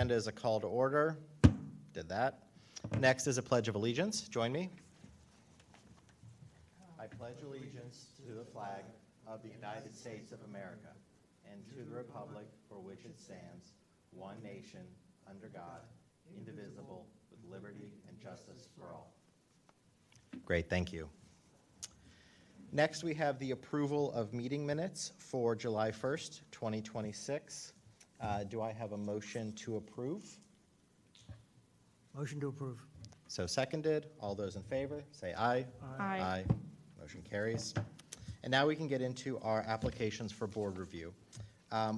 And as a call to order, did that. Next is a Pledge of Allegiance. Join me. I pledge allegiance to the flag of the United States of America and to the republic for which it stands, one nation, under God, indivisible, with liberty and justice for all. Great, thank you. Next, we have the approval of meeting minutes for July 1st, 2026. Do I have a motion to approve? Motion to approve. So seconded. All those in favor, say aye. Aye. Aye. Motion carries. And now we can get into our applications for board review.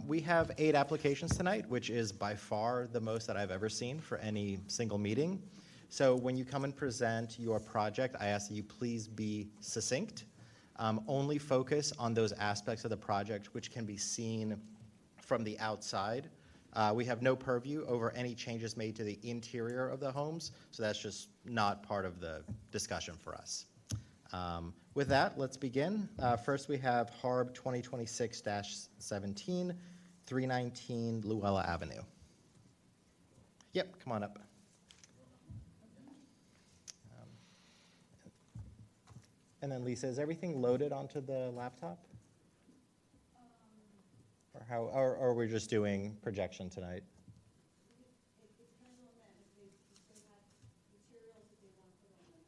We have 8 applications tonight, which is by far the most that I've ever seen for any single meeting. So when you come and present your project, I ask that you please be succinct. Only focus on those aspects of the project which can be seen from the outside. We have no purview over any changes made to the interior of the homes, so that's just not part of the discussion for us. With that, let's begin. First, we have HARB 2026-17, 319 Luella Avenue. Yep, come on up. And then Lisa, is everything loaded onto the laptop? Or we're just doing projection tonight? It depends on them. If they have materials that they want to put on them.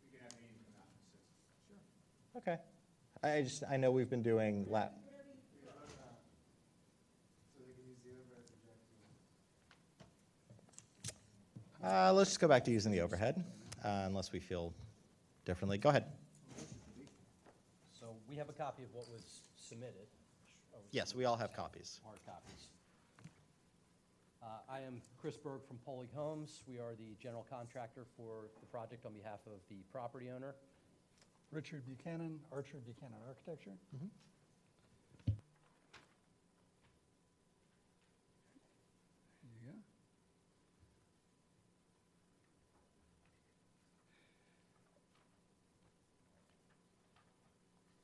We can have a meeting from that in 6. Sure. Okay. I know we've been doing So they can use the overhead projector. let's just go back to using the overhead, unless we feel differently. Go ahead. So we have a copy of what was submitted. Yes, we all have copies. Hard copies. I am Chris Berg from Poling Homes. We are the general contractor for the project on behalf of the property owner. Richard Buchanan, Archer Buchanan Architecture. Mm-hmm. There you go.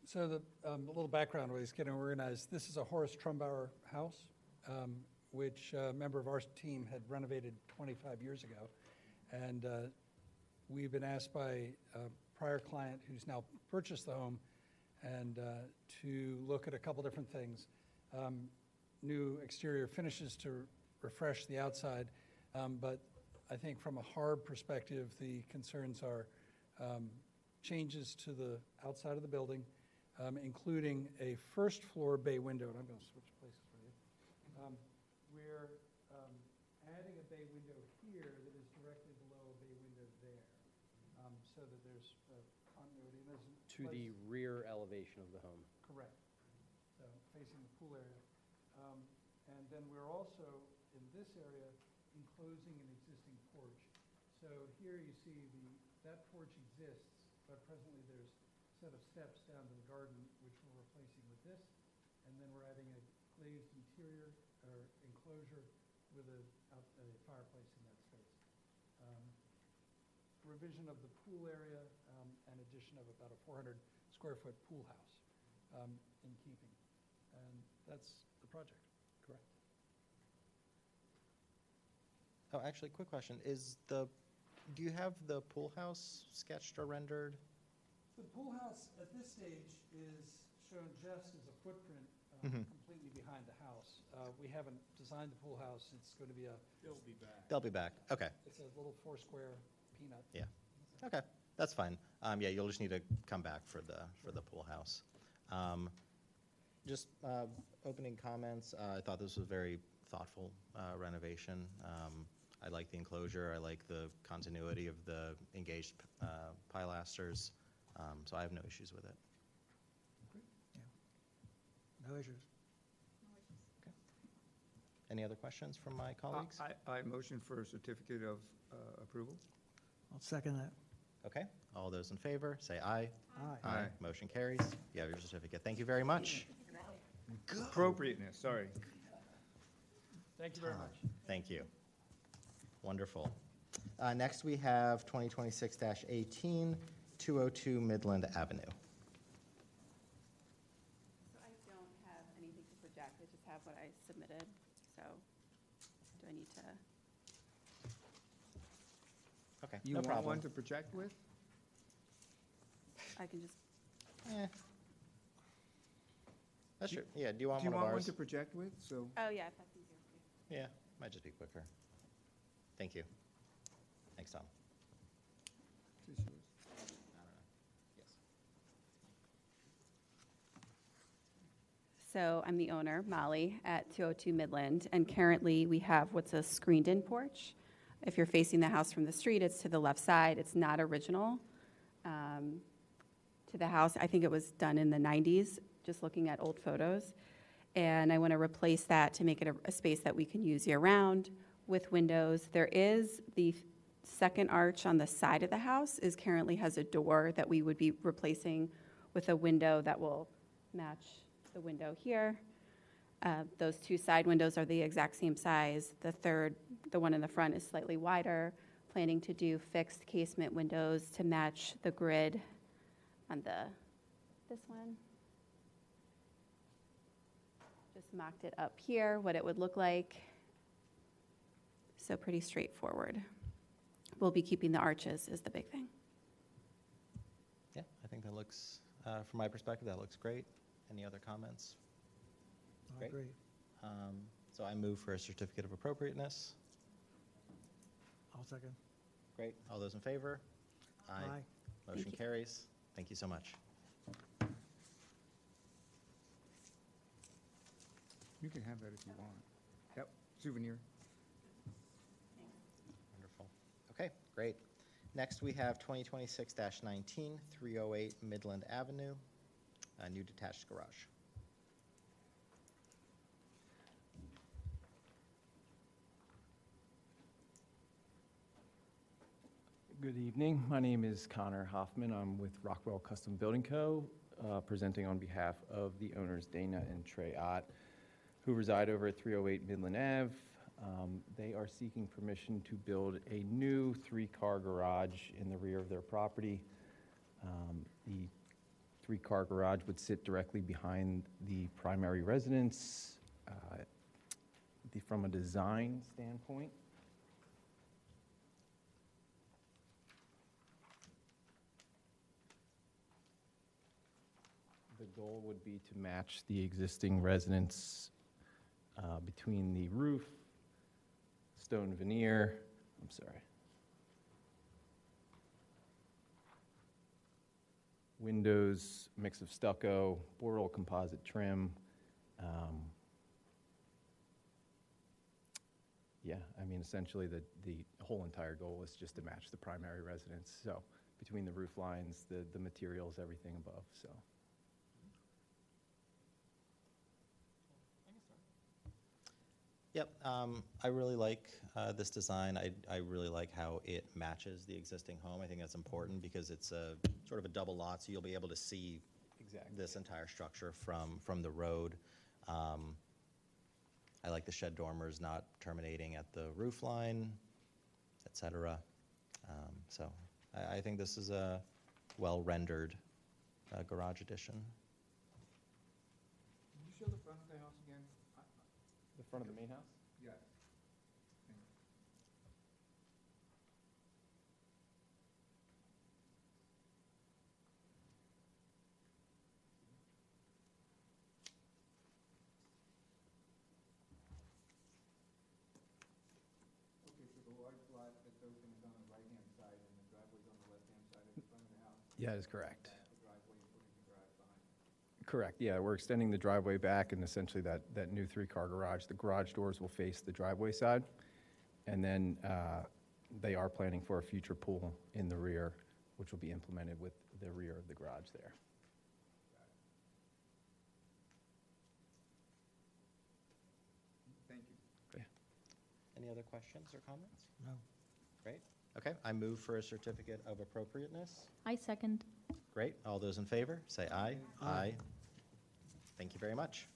So the a little background while he's getting organized. This is a Horace Trumbauer house, which a member of our team had renovated 25 years ago. And we've been asked by a prior client who's now purchased the home and to look at a couple different things. New exterior finishes to refresh the outside, but I think from a HARB perspective, the concerns are changes to the outside of the building, including a first floor bay window, and I'm going to switch places for you. We're adding a bay window here that is directly below a bay window there, so that there's continuity. And there's To the rear elevation of the home. Correct. So facing the pool area. And then we're also, in this area, enclosing an existing porch. So here you see that porch exists, but presently there's a set of steps down to the garden, which we're replacing with this. And then we're adding a glazed interior or enclosure with a fireplace in that space. Revision of the pool area and addition of about a 400 square foot pool house in keeping. And that's the project. Correct. Oh, actually, quick question. Do you have the pool house sketched or rendered? The pool house at this stage is shown just as a footprint completely behind the house. We haven't designed the pool house. It's going to be They'll be back. They'll be back. Okay. it's a little 4-square peanut. Yeah. Okay, that's fine. Yeah, you'll just need to come back for the pool house. Just opening comments. I thought this was a very thoughtful renovation. I like the enclosure. I like the continuity of the engaged pilasters. So I have no issues with it. No issues. Any other questions from my colleagues? I motion for a certificate of approval. I'll second that. Okay, all those in favor, say aye. Aye. Aye. Motion carries. You have your certificate. Thank you very much. Appropriateness, sorry. Thank you very much. Thank you. Wonderful. Next, we have 2026-18, 202 Midland Avenue. So I don't have anything to project, I just have what I submitted, so do I need to? Okay, You no want problem. one to project with? I can just, Eh. That's true. Yeah, do you want Do you one of want one ours? to project with? So, oh, yeah, if that's easier for you. Yeah, might just be quicker. Thank you. Thanks, Tom. this is yours. I don't know. Yes. So I'm the owner, Molly, at 202 Midland, and currently we have what's a screened-in porch. If you're facing the house from the street, it's to the left side. It's not original to the house. I think it was done in the 90s, just looking at old photos. And I want to replace that to make it a space that we can use year-round with windows. There is the second arch on the side of the house currently has a door that we would be replacing with a window that will match the window here. Those two side windows are the exact same size. The one in the front is slightly wider. Planning to do fixed casement windows to match the grid on this one. Just mocked it up here, what it would look like. So pretty straightforward. We'll be keeping the arches is the big thing. Yeah, I think that looks, from my perspective, that looks great. Any other comments? I Great. agree. So I move for a certificate of appropriateness. I'll second. Great. All those in favor? Aye. Motion you. carries. Thank you so much. You can have that if you want. Yep, souvenir. Wonderful. Okay, great. Next, we have 2026-19, 308 Midland Avenue, a new detached garage. Good evening. My name is Connor Hoffman. I'm with Rockwell Custom Building Co., presenting on behalf of the owners Dana and Trey Ott, who reside over at 308 Midland Ave. They are seeking permission to build a new 3-car garage in the rear of their property. The 3-car garage would sit directly behind the primary residence. From a design standpoint, the goal would be to match the existing residence between the roof, stone veneer, windows, mix of stucco, boral composite trim. Yeah, I mean, essentially the whole entire goal is just to match the primary residence. So between the roof lines, the materials, everything above, so. Yep, I really like this design. I really like how it matches the existing home. I think that's important because it's a sort of a double lot, so you'll be able to see Exactly. this entire structure from the road. I like the shed dormers not terminating at the roof line, et cetera. So I think this is a well-rendered garage addition. Can you show the front of the house again? The front of the main house? Yes. Okay, so the large lot that's open is on the right-hand side and the driveway's on the left-hand side of the front of the house? Yeah, that is correct. Back the driveway and putting the garage behind it. Correct, yeah, we're extending the driveway back, and essentially that new 3-car garage, the garage doors will face the driveway side. And then they are planning for a future pool in the rear, which will be implemented with the rear of the garage there. Thank you. Any other questions or comments? No. Great. Okay, I move for a certificate of appropriateness. I second. Great. All those in favor, say aye. Aye. Thank you very much.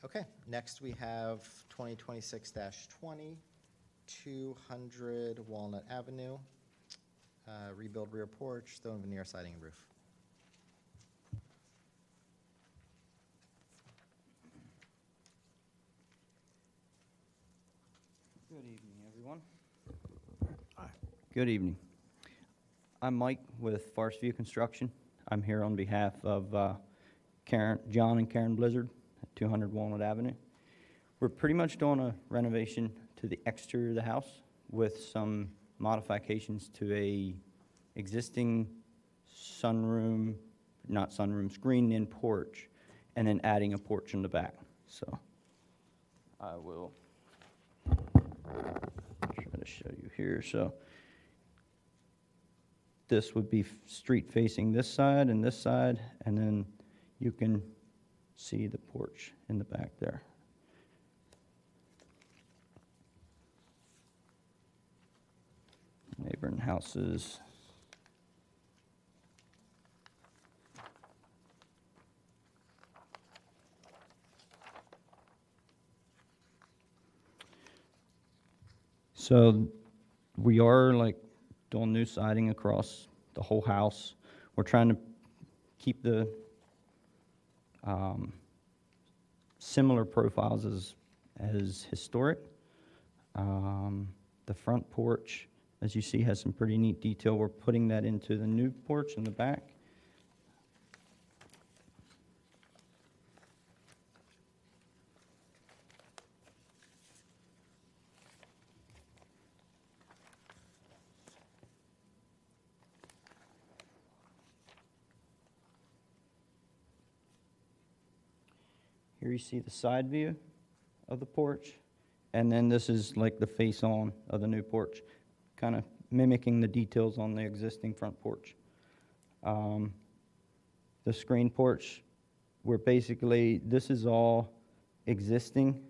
Okay, next we have 2026-20, 200 Walnut Avenue, rebuild rear porch, stone veneer siding and roof. Good evening, everyone. Aye. Good evening. I'm Mike with Forest View Construction. I'm here on behalf of John and Karen Blizzard at 200 Walnut Avenue. We're pretty much doing a renovation to the exterior of the house with some modifications to a existing sunroom, not sunroom, screened-in porch, and then adding a porch in the back. So I will try to show you here. So this would be street facing this side, and then you can see the porch in the back there. Neighboring houses. So we are like doing new siding across the whole house. We're trying to keep the similar profiles as historic. The front porch, as you see, has some pretty neat detail. We're putting that into the new porch in the back. Here you see the side view of the porch, and then this is like the face-on of the new porch, kind of mimicking the details on the existing front porch. The screen porch, we're basically, this is all existing,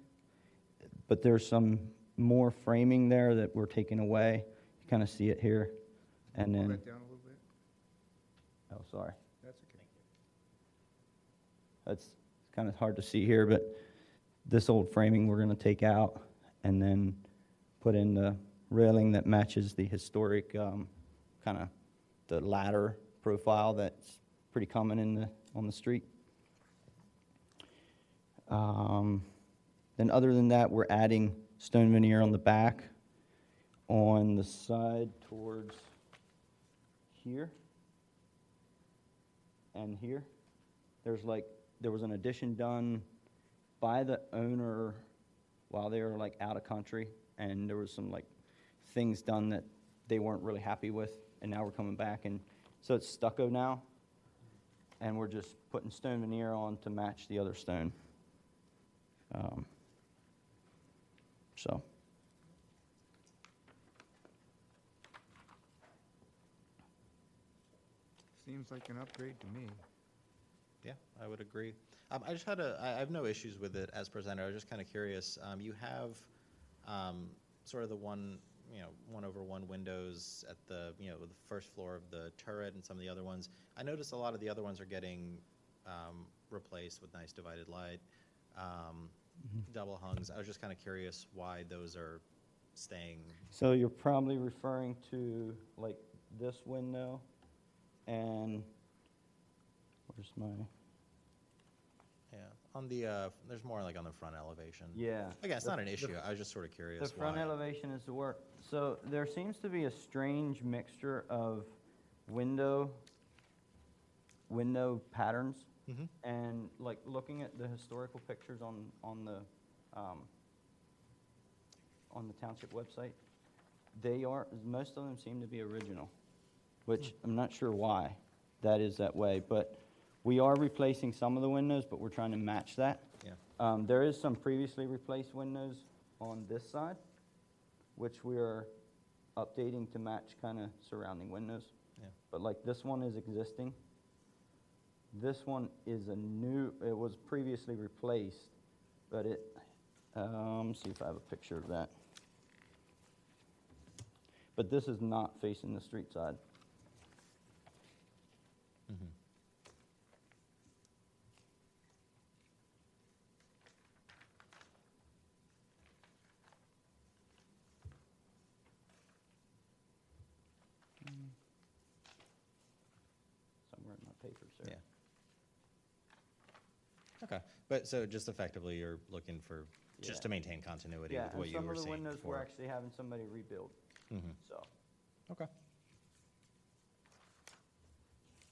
but there's some more framing there that we're taking away. You kind of see it here, and Pull then, that down a little bit. oh, sorry. That's okay. That's kind of hard to see here, but this old framing we're going to take out and then put in the railing that matches the historic kind of the ladder profile that's pretty common on the street. Then other than that, we're adding stone veneer on the back, on the side towards here and here. There was an addition done by the owner while they were like out of country, and there was some like things done that they weren't really happy with, and now we're coming back, and so it's stucco now, and we're just putting stone veneer on to match the other stone. So. Seems like an upgrade to me. Yeah, I would agree. I just had I have no issues with it as presented. I was just kind of curious. You have sort of the one over one windows at the the first floor of the turret, and some of the other ones. I noticed a lot of the other ones are getting replaced with nice divided light, double hungs. I was just kind of curious why those are staying. So you're probably referring to like this window, and where's my? Yeah, on the there's more like on the front elevation. Yeah. Again, it's not an issue. I was just sort of curious. The front why. elevation is the work. So there seems to be a strange mixture of window patterns, Mhm. and like looking at the historical pictures on the Township website, most of them seem to be original, which I'm not sure why that is that way, but we are replacing some of the windows, but we're trying to match that. Yeah. There is some previously replaced windows on this side, which we are updating to match kind of surrounding windows. Yeah. But like this one is existing. This one is it was previously replaced, but let me see if I have a picture of that. But this is not facing the street side. Mhm. Somewhere in my papers there. Yeah. Okay, but so just effectively, you're looking for just Yeah. to maintain continuity Yeah, with and what you some were of the seeing windows we're before. actually having somebody rebuild, Mhm. so. Okay.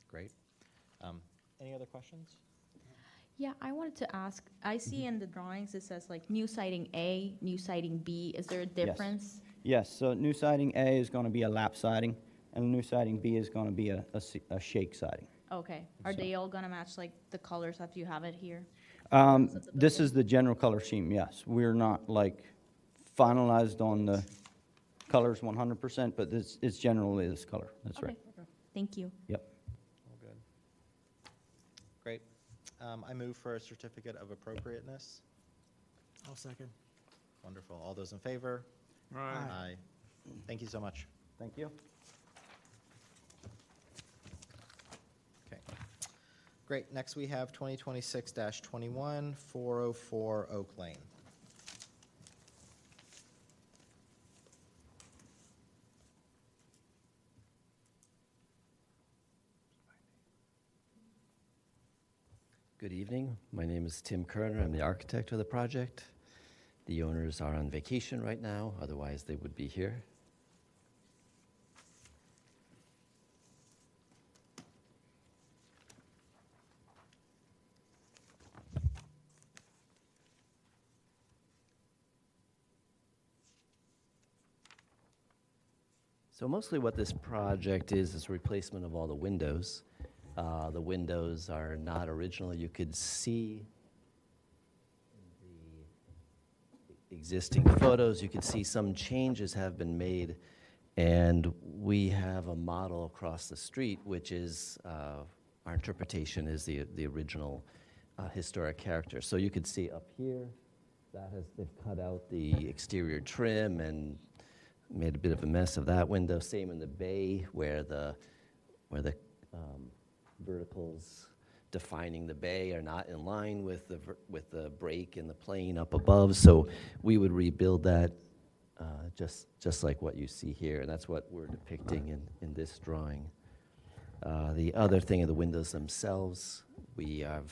Great. Any other questions? Yeah, I wanted to ask, I see in the drawings it says like new siding A, new siding B. Is there a difference? Yes, so new siding A is gonna be a lap siding, and new siding B is gonna be a shake siding. Okay. Are So- they all gonna match like the colors that you have it here? This is the general color scheme, yes. We're not like finalized on the colors 100%, but it's generally this color, that's right. Okay. Thank you. Yep. All good. Great. I move for a certificate of appropriateness. I'll second. Wonderful. All those in favor? Aye. Thank you so much. Thank you. Okay. Great. Next, we have 2026-21, 404 Oak Lane. Good evening. My name is Tim Kerner. I'm the architect of the project. The owners are on vacation right now, otherwise they would be here. So mostly what this project is a replacement of all the windows. The windows are not original. You could see in the existing photos, you could see some changes have been made, and we have a model across the street, which is, our interpretation is the original historic character. So you could see up here, they've cut out the exterior trim and made a bit of a mess of that window. Same in the bay, where the verticals defining the bay are not in line with the break in the plane up above. So we would rebuild that just like what you see here, and that's what we're depicting in this drawing. The other thing are the windows themselves. We have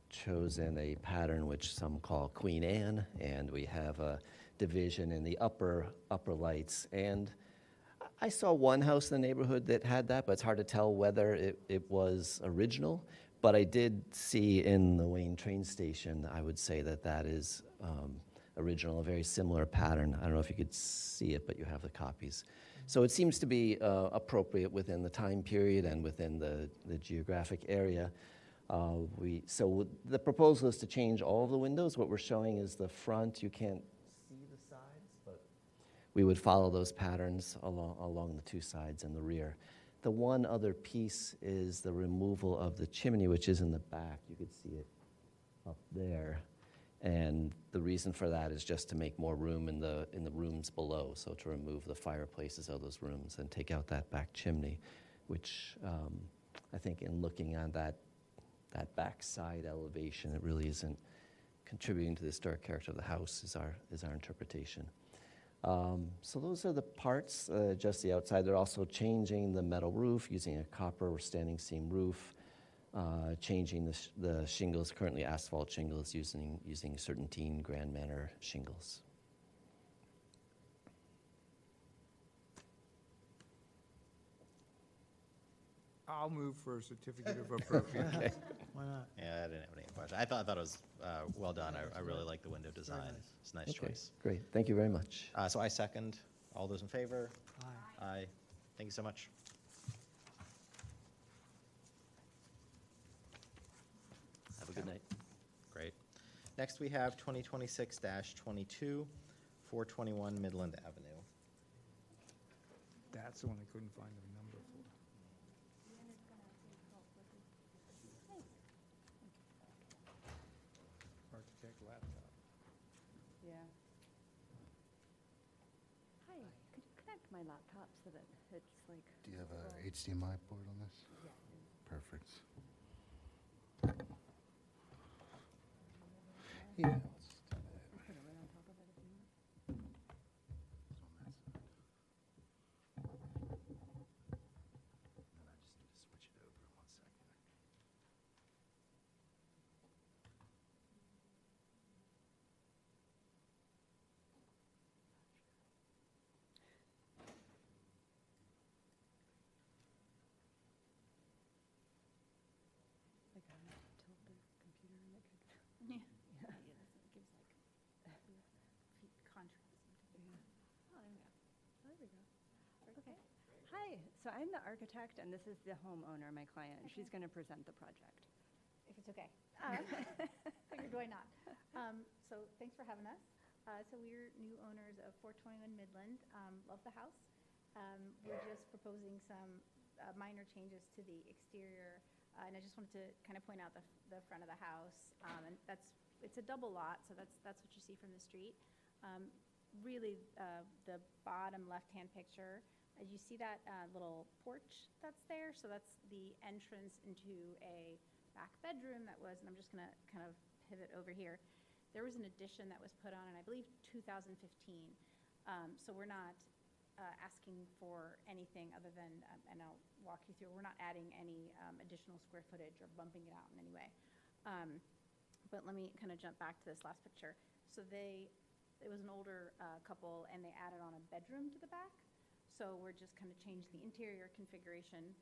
chosen a pattern which some call Queen Anne, and we have a division in the upper lights. And I saw one house in the neighborhood that had that, but it's hard to tell whether it was original. But I did see in the Wayne train station, I would say that is original, a very similar pattern. I don't know if you could see it, but you have the copies. So it seems to be appropriate within the time period and within the geographic area. So the proposal is to change all of the windows. What we're showing is the front. You can't see the sides, but we would follow those patterns along the two sides and the rear. The one other piece is the removal of the chimney, which is in the back. You could see it up there. And the reason for that is just to make more room in the rooms below, so to remove the fireplaces out of those rooms and take out that back chimney, which I think in looking at that backside elevation, it really isn't contributing to the historic character of the house, is our interpretation. So those are the parts, just the outside. They're also changing the metal roof, using a copper or standing seam roof, changing the shingles, currently asphalt shingles, using Serpentine Grand Manor shingles. I'll move for a certificate of appropriateness. Okay. Why not? Yeah, I didn't have any questions. I thought it was well done. I really like the window design. nice. It's a nice Okay, choice. great. Thank you very much. So I second. All those in favor? Aye. Aye. Thank you so much. Have a good night. Great. Next, we have 2026-22, 421 Midland Avenue. That's the one I couldn't find a number for. Architect laptop. Yeah. Hi, could you connect my laptop so that it's like, Do you have a HDMI port on this? Perfect. Yeah. put it right on top of it if you want? we go. Okay. Hi, so I'm the architect, and this is the homeowner, my client. She's going to present the project. If it's okay. Figured why not. So thanks for having us. So we're new owners of 421 Midland. Love the house. We're just proposing some minor changes to the exterior. And I just wanted to kind of point out the front of the house. And it's a double lot, so that's what you see from the street. Really, the bottom left-hand picture, as you see that little porch that's there, so that's the entrance into a back bedroom that was, and I'm just going to kind of pivot over here. There was an addition that was put on in, I believe, 2015. So we're not asking for anything other than, and I'll walk you through, we're not adding any additional square footage or bumping it out in any way. But let me kind of jump back to this last picture. So it was an older couple, and they added on a bedroom to the back. So we're just kind of changing the interior configuration.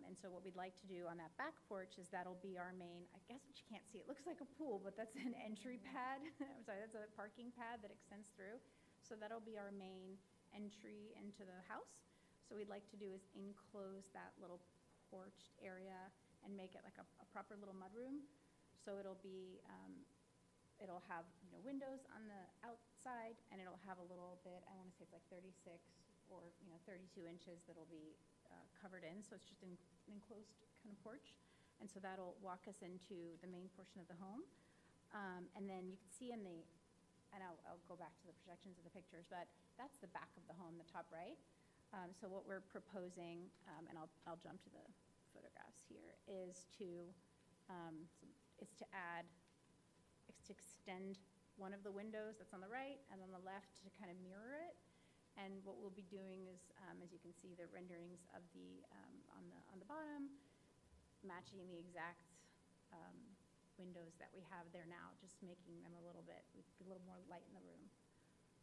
And so what we'd like to do on that back porch is that'll be our main, I guess what you can't see, it looks like a pool, but that's an entry pad. I'm sorry, that's a parking pad that extends through. So that'll be our main entry into the house. So we'd like to do is enclose that little porched area and make it like a proper little mudroom. So it'll be, it'll have windows on the outside, and it'll have a little bit, I want to say it's like 36 or 32 inches that'll be covered in. So it's just an enclosed kind of porch. And so that'll walk us into the main portion of the home. And then you can see in the, and I'll go back to the projections of the pictures, but that's the back of the home, the top right. So what we're proposing, and I'll jump to the photographs here, is to extend one of the windows that's on the right and on the left to kind of mirror it. And what we'll be doing is, as you can see, the renderings of the on the bottom, matching the exact windows that we have there now, just making them a little more light in the room.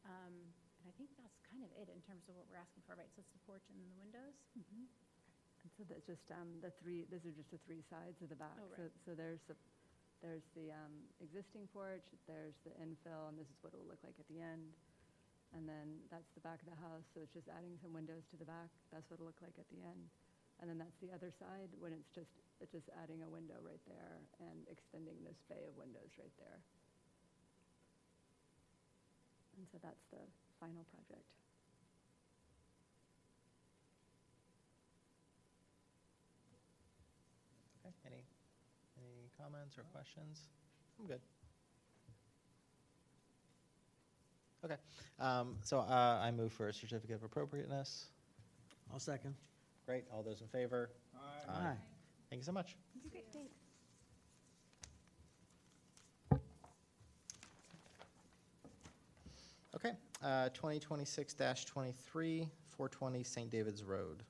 And I think that's kind of it in terms of what we're asking for, right? So it's the porch and then the windows. Mm-hmm. And so that's just those are just the three sides of the back. Oh, right. So there's the existing porch, there's the infill, and this is what it will look like at the end. And then that's the back of the house, so it's just adding some windows to the back. That's what it'll look like at the end. And then that's the other side, when it's just adding a window right there and extending this bay of windows right there. And so that's the final project. Okay, any comments or questions? I'm good. Okay, so I move for a certificate of appropriateness. I'll second. Great, all those in favor? Aye. Thank you so much. Great, thanks. Okay, 2026-23, 420 St. David's Road.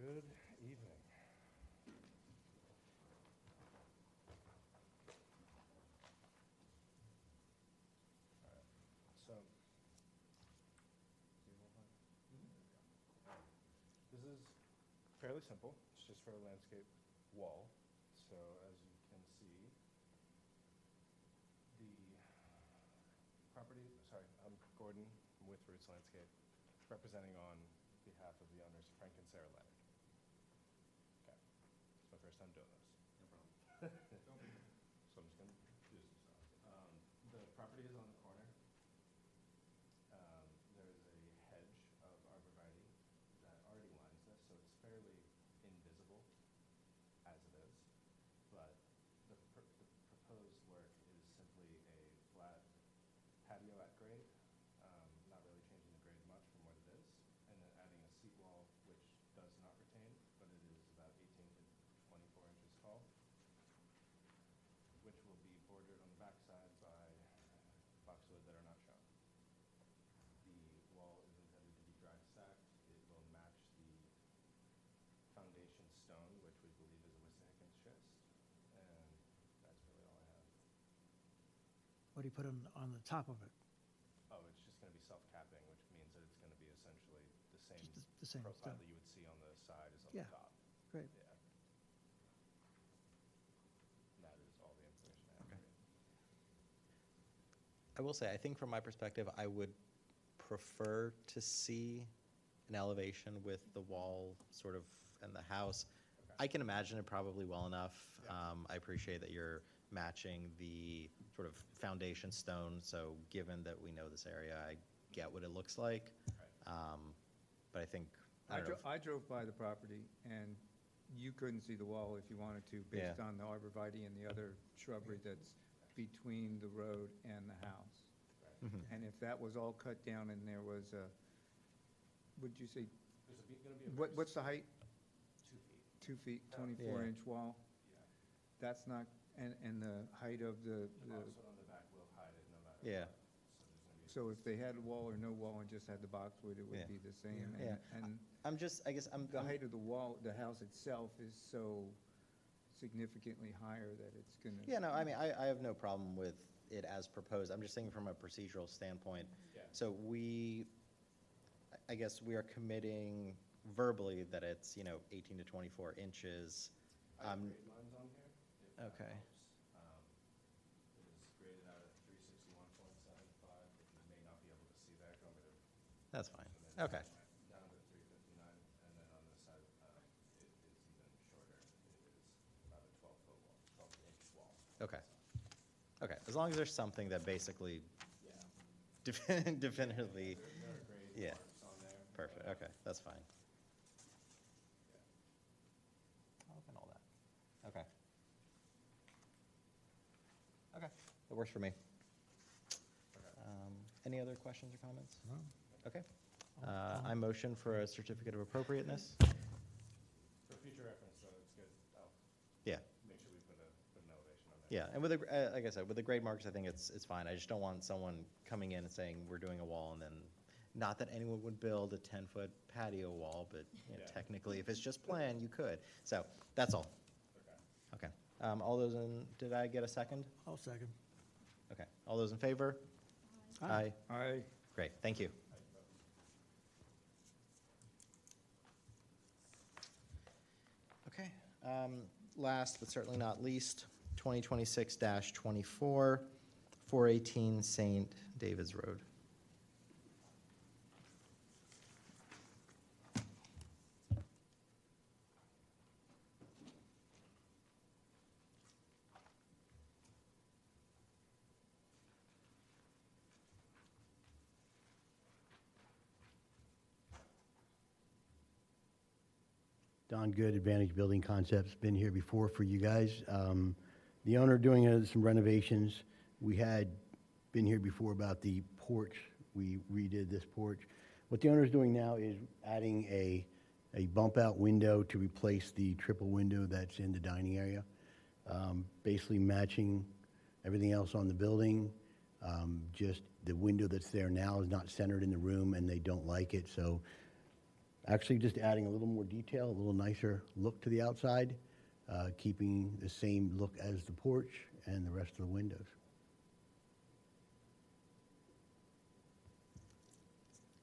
Good evening. So, this is fairly simple. It's just for a landscape wall. So as you can see, the property, sorry, I'm Gordon, I'm with Roots Landscape, representing on behalf of the owners, Frank and Sarah Leonard. Okay, it's my first time doing this. No problem. So I'm just going to do some stuff. The property is on the corner. There is a hedge of arborvitae that already lines this, so it's fairly invisible as it is. But the proposed work is simply a flat patio at grade, not really changing the grade much from what it is, and then adding a seat wall, which does not retain, but it is about 18 to 24 inches tall, which will be bordered on the backside by boxwood that are not shown. The wall is intended to be dry stacked. It will match the foundation stone, which we believe is a Wissahickon schist, and that's really all I have. What do you put on the top of it? The same profile stuff. that you would see on the side is on Yeah. the top. Great. Yeah. That is all the information I have. Okay. I will say, I think from my perspective, I would prefer to see an elevation with the wall sort of and the house. I can imagine it probably well enough. I appreciate that you're matching the sort of foundation stone, so given that we know this area, I get what it looks like. But I think, I don't know. I drove by the property, and you couldn't see the wall if you wanted to, based on the arborvitae and the other shrubbery that's between the road and the house. Mhm. And if that was all cut down and there was a, would you say, There's gonna be a what's the height? 2 feet. 2 feet, Yeah. 24-inch wall? Yeah. That's not, and the height of the, The boxwood on the back will hide it no matter Yeah. what. So there's gonna be so if they had a wall or no wall and just had the boxwood, it Yeah. would be the same. Yeah. And I'm just, I guess I'm. the height of the wall, the house itself is so significantly higher that it's gonna. Yeah, no, I mean, I have no problem with it as proposed. I'm just thinking from a procedural standpoint. Yeah. So I guess we are committing verbally that it's, 18 to 24 inches. I have grade lines on here, if that Okay. helps. It is graded out at 361.75, but you may not be able to see that. Do you want me to That's fine. zoom in? Okay. Down to 359, and then on this side, it is even shorter. It is about a 12-foot wall, 12-inch wall. Okay. Okay, as long as there's something that basically Yeah. definitively, There are grade yeah. marks on there. Perfect, okay, that's fine. I'll open all that. Okay. Okay, that works for me. Any other questions or comments? No. Okay. I motion for a certificate of appropriateness. For future reference, though, it's good. I'll Yeah. make sure we put an elevation on there. Yeah, and with like I said, with the grade marks, I think it's fine. I just don't want someone coming in and saying, we're doing a wall, and then, not that anyone would build a 10-foot patio wall, but Yeah. technically, if it's just planned, you could. So, that's all. Okay. Okay. All those in, did I get a second? I'll second. Okay. All those in favor? Aye. Aye. Great, thank you. Okay. Last but certainly not least, 2026-24, 418 St. David's Road. Don Good, Advantage Building Concepts, been here before for you guys. The owner doing some renovations. We had been here before about the porch. We redid this porch. What the owner's doing now is adding a bump out window to replace the triple window that's in the dining area. Basically matching everything else on the building. Just the window that's there now is not centered in the room and they don't like it, so actually just adding a little more detail, a little nicer look to the outside, keeping the same look as the porch and the rest of the windows.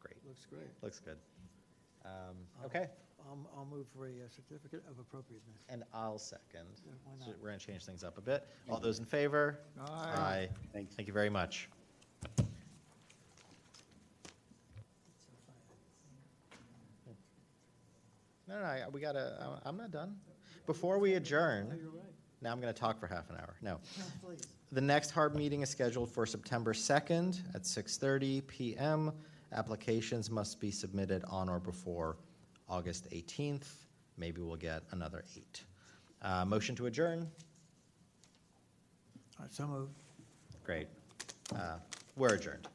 Great, Looks great. looks good. Okay, I'll move for a certificate of appropriateness. and I'll second. Yeah, why So not? we're going to change things up a bit. All those in favor? Aye. Thanks. Thank you very much. No, we gotta, I'm not done. Before we adjourn, You're right. now I'm going to talk for half an hour. No. Please. The next HARB meeting is scheduled for September 2nd at 6:30 PM. Applications must be submitted on or before August 18th. Maybe we'll get another 8. Motion to adjourn? All right, so moved. Great. We're adjourned.